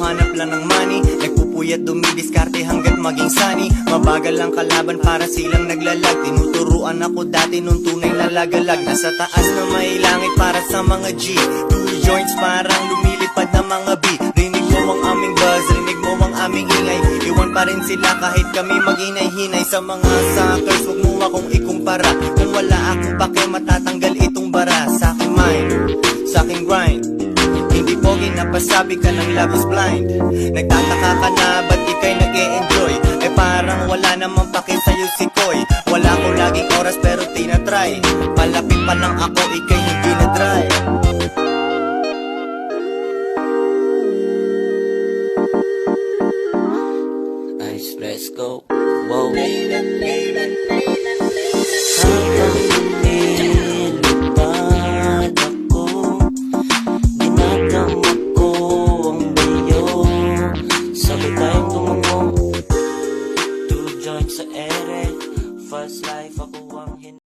hanap lang ng money. Nagpupuyat dumidiskarte hanggat maging sunny. Mabagal lang kalaban para silang naglalag. Tinuturuan ako dati nung tunay na lagalag. Nasa taas na may langit para sa mga G. Two joints parang lumilipad na mga B. Rinig mo ang aming buzz, rinig mo ang aming ingay. Iwan pa rin sila kahit kami maghinay-hinay. Sa mga suckers, huwag mo akong ikumpara. Kung wala akong pake, matatanggal itong bara. Sa aking mind, sa aking grind. Hindi pogi na pasabi ka ng love is blind. Nagtataka ka na ba't ikay nag-e-enjoy? Eh parang wala namang pake sa'yo si Koy. Wala ko laging oras pero tinatry. Palapit pa lang ako, ikay hindi na dry. Ice, let's go. Wow. Sabay tayong tumungo. Two joints sa